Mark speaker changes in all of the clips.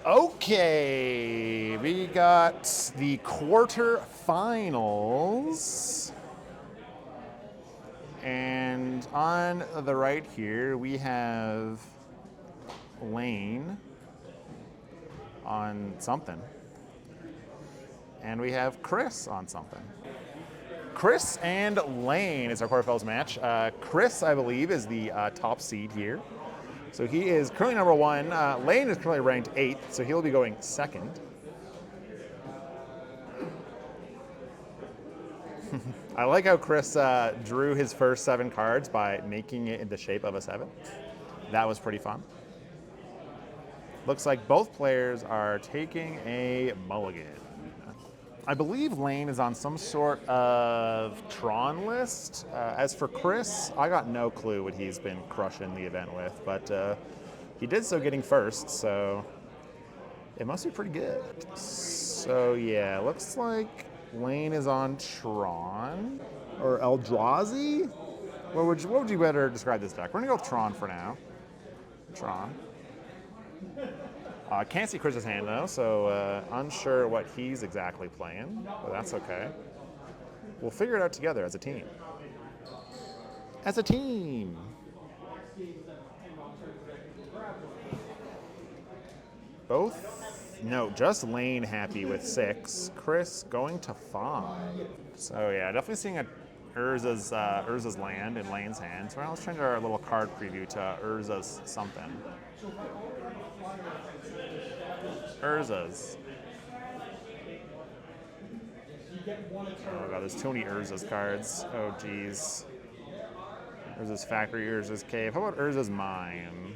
Speaker 1: Okay, we got the quarterfinals. And on the right here, we have Lane on something. And we have Chris on something. Chris and Lane is our quarterfinals match. Chris, I believe, is the top seed here. So he is currently number 1. Lane is currently ranked 8th, so he'll be going 2nd. I like how Chris drew his first 7 cards by making it in the shape of a 7. That was pretty fun. Looks like both players are taking a mulligan. I believe Lane is on some sort of Tron list. As for Chris, I got no clue what he's been crushing the event with, but he did so getting first, so it must be pretty good. So yeah, looks like Lane is on Tron or Eldrazi. What would you better describe this deck? We're gonna go with Tron for now. Tron. Can't see Chris's hand though, so unsure what he's exactly playing, but that's okay. We'll figure it out together as a team. As a team! Both? No, just Lane happy with 6. Chris going to 5. So yeah, definitely seeing Urza's land in Lane's hand. So now let's change our little card preview to Urza's something. Urza's. Oh god, there's too many Urza's cards. Oh geez. Urza's Factory, Urza's Cave. How about Urza's Mine?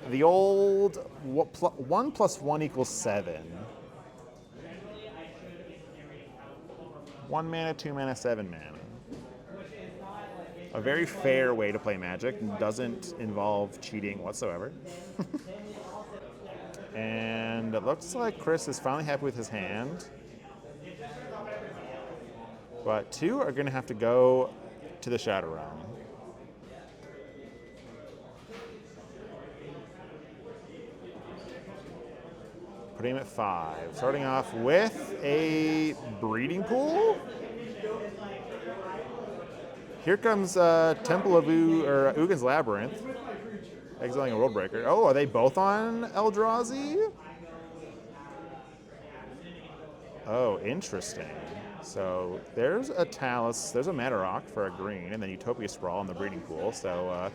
Speaker 1: The old 1 + 1 = 7. 1 mana, 2 mana, 7 mana. A very fair way to play Magic. Doesn't involve cheating whatsoever. And it looks like Chris is finally happy with his hand. But 2 are going to have to go to the Shadow Realm. Putting him at 5. Starting off with a Breeding Pool. Here comes Temple of Ugin's Labyrinth. Exiling a Worldbreaker. Oh, are they both on Eldrazi? Oh, interesting. So there's a Talus, there's a Mana Rock for a green, and then Utopia Sprawl in the Breeding Pool. So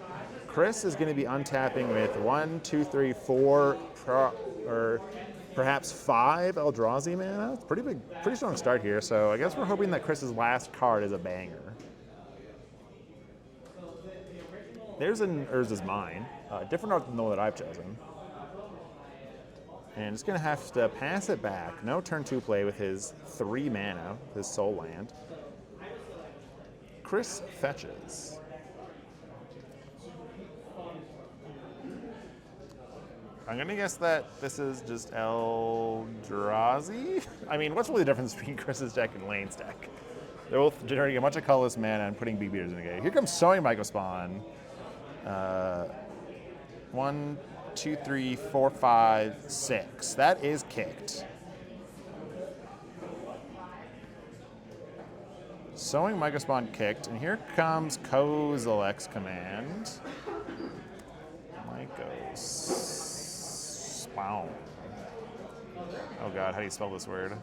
Speaker 1: Chris is going to be untapping with 1, 2, 3, 4, or perhaps 5 Eldrazi mana. It's pretty strong start here. So I guess we're hoping that Chris's last card is a banger. There's an Urza's Mine, different art than the one that I've chosen. And it's going to have to pass it back. No turn 2 play with his 3 mana, his soul land. Chris fetches. I'm going to guess that this is just Eldrazi? I mean, what's really the difference between Chris's deck and Lane's deck? They're both generating a bunch of colorless mana and putting big beaters in the game. Here comes Sowing Microspawn. 1, 2, 3, 4, 5, 6. That is kicked. Sowing Microspawn kicked, and here comes Kozilek's command. Microspawn. Oh god, how do you spell this word?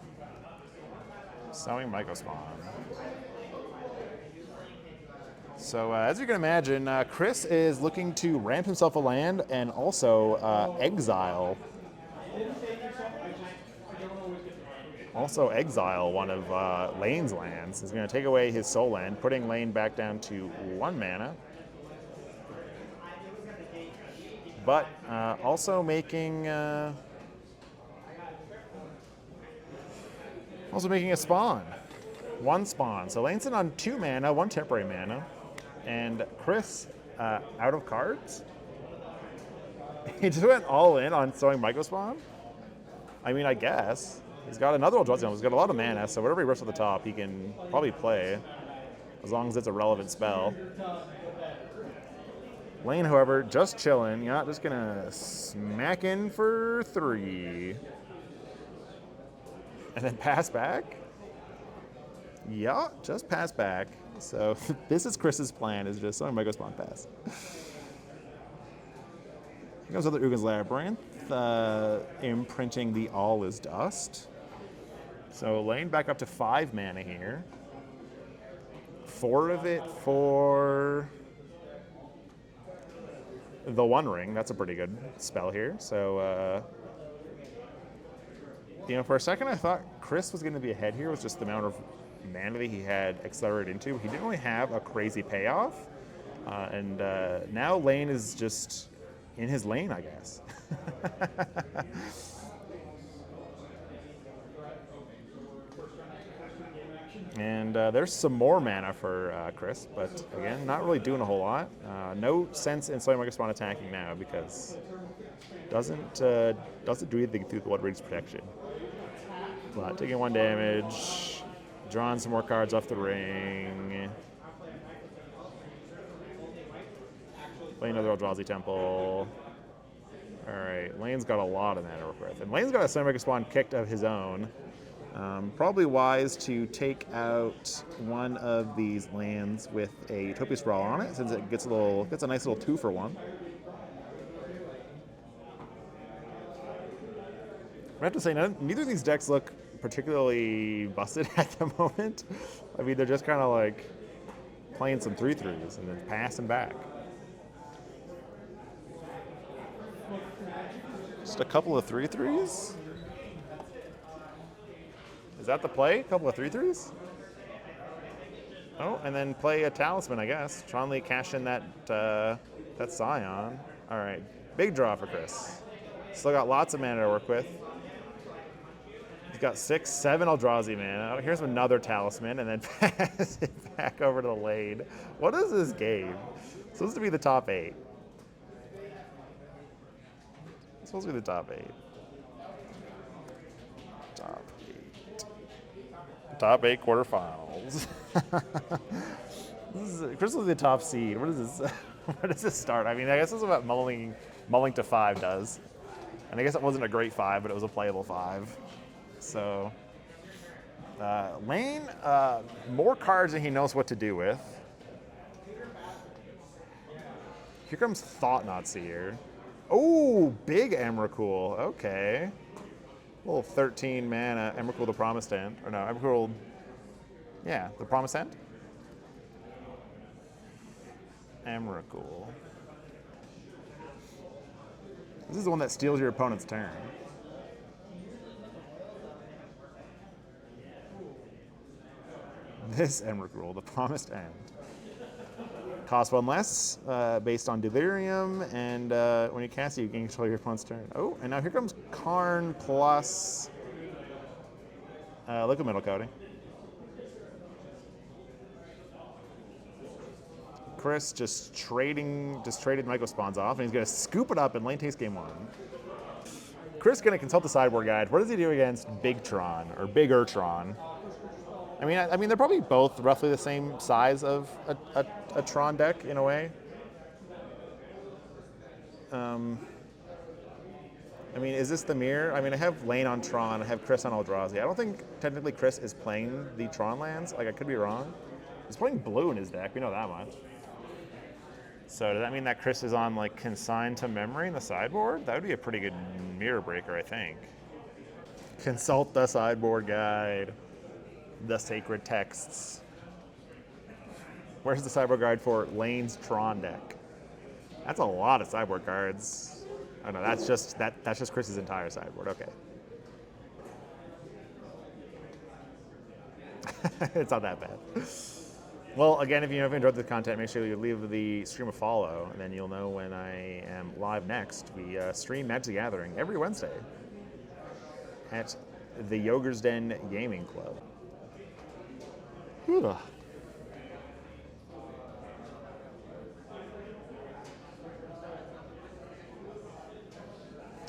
Speaker 1: Sowing Microspawn. So as you can imagine, Chris is looking to ramp himself a land and also exile one of Lane's lands. He's going to take away his soul land, putting Lane back down to 1 mana. But also making a spawn. 1 spawn. So Lane's in on 2 mana, 1 temporary mana. And Chris, out of cards? He just went all in on Sowing Microspawn? I mean, I guess. He's got another Eldrazi. He's got a lot of mana, so whatever he rips at the top, he can probably play, as long as it's a relevant spell. Lane, however, just chilling. Yeah, just gonna smack in for 3. And then pass back. Yeah, just pass back. So this is Chris's plan, is just sowing Mega Spawn pass. Here comes other Ugin's Labyrinth, imprinting the All is Dust. So Lane back up to 5 mana here. 4 of it for the One Ring. That's a pretty good spell here. So, for a second I thought Chris was going to be ahead here with just the amount of mana that he had accelerated into. He didn't really have a crazy payoff. And now Lane is just in his lane, I guess. And there's some more mana for Chris, but again, not really doing a whole lot. No sense in Soil Mega Spawn attacking now because doesn't do anything through the Blood Rag's protection. But taking 1 damage, drawing some more cards off the ring. Play another Eldrazi Temple. Alright, Lane's got a lot of mana to work with. And Lane's got a Soil Mega Spawn kicked of his own. Probably wise to take out one of these lands with a Utopia Sprawl on it, since it gets a nice little 2-for-1. I have to say, neither of these decks look particularly busted at the moment. I mean, they're just kind of like playing some 3/3s and then passing back. Just a couple of 3/3s. Is that the play? A couple of 3/3s? Oh, and then play a Talisman, I guess. Tron Lee cash in that Scion. All right, big draw for Chris. Still got lots of mana to work with. He's got 6, 7 Eldrazi mana. Oh, here's another Talisman, and then pass it back over to the lane. What is this game? It's supposed to be the top 8. It's supposed to be the top 8. Top 8 quarterfinals. Chris was the top seed. What is this? Where does this start? I mean, I guess this is what mulling to 5 does. And I guess it wasn't a great 5, but it was a playable 5. So, Lane, more cards than he knows what to do with. Here comes Thought-Knot Seer. Oh, big Emrakul. Okay. Little 13 mana Emrakul the Promised End. Or no, Emrakul, yeah, the Promised End? Emrakul. This is the one that steals your opponent's turn. This Emrakul, the Promised End. Cost 1 less, based on Delirium, and when you cast it, you can control your opponent's turn. Oh, and now here comes Karn plus Liquid Metal Coating. Chris just traded Micro Spawns off, and he's going to scoop it up, and Lane takes game 1. Chris is going to consult the sideboard guide. What does he do against Big Tron, or Bigger Tron? I mean, they're probably both roughly the same size of a Tron deck in a way. I mean, is this the mirror? I mean, I have Lane on Tron, I have Chris on Eldrazi. I don't think technically Chris is playing the Tron lands. Like, I could be wrong. He's playing blue in his deck. We know that much. So does that mean that Chris is on like Consigned to Memory in the sideboard? That would be a pretty good mirror breaker, I think. Consult the sideboard guide. The sacred texts. Where's the sideboard guide for Lane's Tron deck? That's a lot of sideboard cards. Oh no, that's just Chris's entire sideboard. Okay. It's not that bad. Well, again, if you enjoyed the content, make sure you leave the stream a follow, and then you'll know when I am live next. We stream Magic the Gathering every Wednesday at the Ogre's Den Gaming Club. Ugh.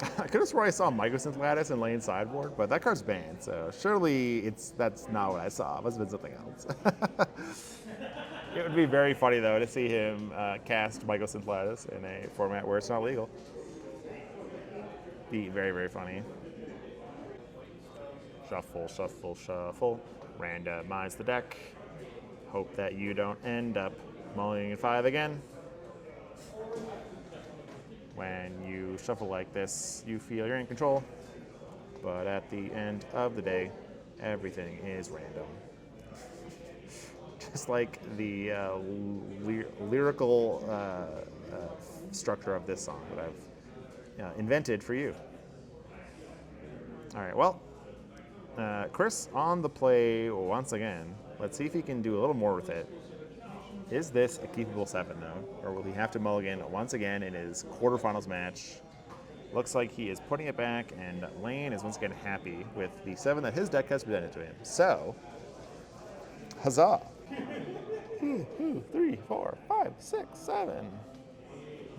Speaker 1: I could have sworn I saw Mycosynth Lattice in Lane's sideboard, but that card's banned, so surely that's not what I saw. It must have been something else. It would be very funny, though, to see him cast Michael Synthlatus in a format where it's not legal. Be very, very funny. Shuffle, shuffle, shuffle. Randomize the deck. Hope that you don't end up mulling 5 again. When you shuffle like this, you feel you're in control. But at the end of the day, everything is random. Just like the lyrical structure of this song that I've invented for you. All right, well, Chris on the play once again. Let's see if he can do a little more with it. Is this a keepable 7, though? Or will he have to mulligan once again in his quarterfinals match? Looks like he is putting it back, and Lane is once again happy with the 7 that his deck has presented to him. So, huzzah! 2, 3, 4, 5, 6, 7.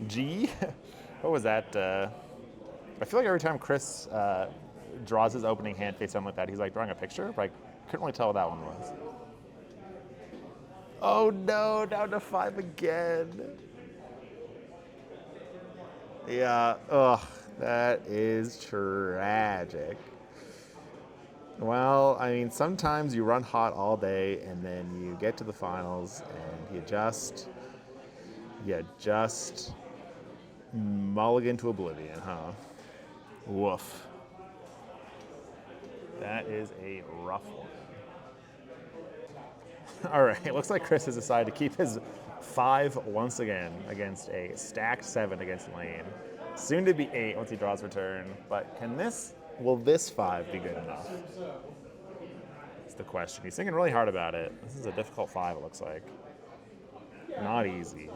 Speaker 1: G? What was that? I feel like every time Chris draws his opening hand face down like that, he's like drawing a picture, but I couldn't really tell what that one was. Oh no, down to 5 again. Yeah, ugh, that is tragic. Well, I mean, sometimes you run hot all day and then you get to the finals and you just mulligan to oblivion, huh? Woof. That is a rough one. All right, it looks like Chris has decided to keep his 5 once again against a stacked 7 against Lane. Soon to be 8 once he draws return, but will this 5 be good enough? That's the question. He's thinking really hard about it. This is a difficult 5, it looks like. Not easy.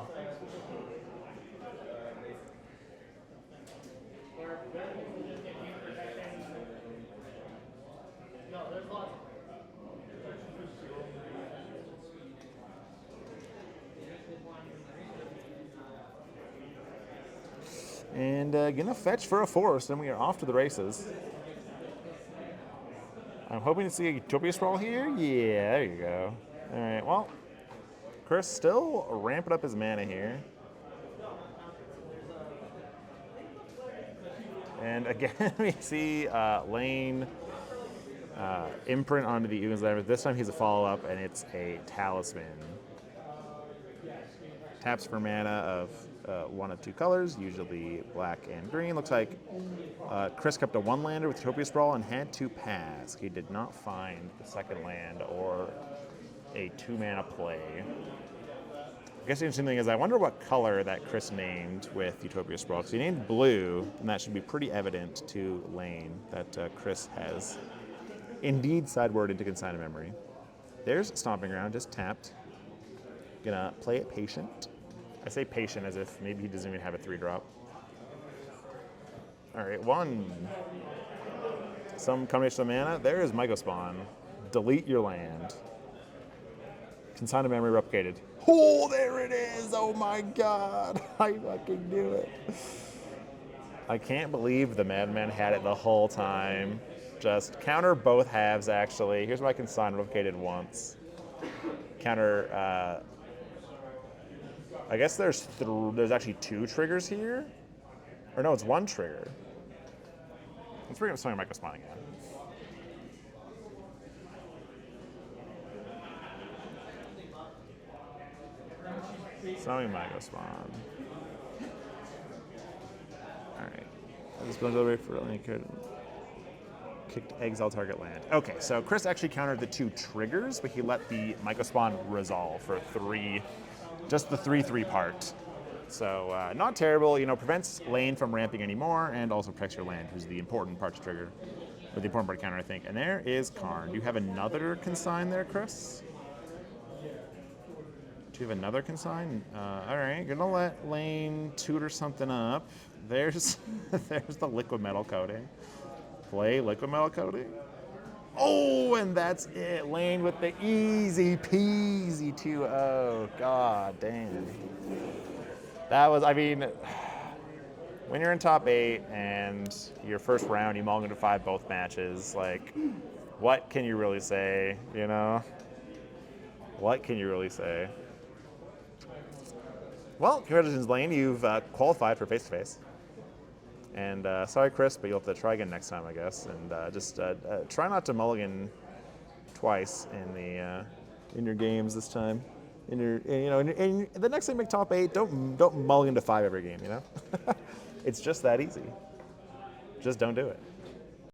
Speaker 1: And gonna fetch for a force, and we are off to the races. I'm hoping to see a Utopia Sprawl here. Yeah, there you go. All right, well, Chris still ramping up his mana here. And again, we see Lane imprint onto the Ugin's Land. This time he's a follow-up, and it's a Talisman. Taps for mana of 1 of 2 colors, usually black and green. Looks like Chris kept a 1-lander with Utopia Sprawl and had to pass. He did not find the second land or a 2-mana play. I guess the interesting thing is I wonder what color that Chris named with Utopia Sprawl. Because he named blue, and that should be pretty evident to Lane that Chris has indeed sideworded into Consign of Memory. There's Stomping Ground, just tapped. Gonna play it patient. I say patient as if maybe he doesn't even have a 3-drop. All right, 1. Some combination of mana. There is Mycospawn. Delete your land. Consign of Memory replicated. Oh, there it is! Oh my god! I fucking knew it. I can't believe the Madman had it the whole time. Just counter both halves, actually. Here's my Consign replicated once. Counter, I guess there's actually 2 triggers here? Or no, it's 1 trigger. Let's bring up Summoning Mycospawn again. Summoning Mycospawn. Alright. This one's over for only kicked exile target land. Okay, so Chris actually countered the 2 triggers, but he let the Mycospawn resolve for 3. Just the 3/3 part. So not terrible, prevents Lane from ramping anymore and also protects your land, which is the important part to trigger. Or the important part to counter, I think. And there is Karn. Do you have another Consign there, Chris? Do you have another Consign? All right, gonna let Lane tutor something up. There's the Liquid Metal Coating. Play Liquid Metal Coating. Oh, and that's it. Lane with the easy peasy 2-0. God damn. That was, I mean, when you're in top 8 and your first round, you mulligan to 5 both matches, like, what can you really say, What can you really say? Well, congratulations, Lane. You've qualified for face-to-face. And sorry, Chris, but you'll have to try again next time, I guess. And just try not to mulligan twice in your games this time. In the next time you make top 8, don't mulligan to 5 every game. It's just that easy. Just don't do it.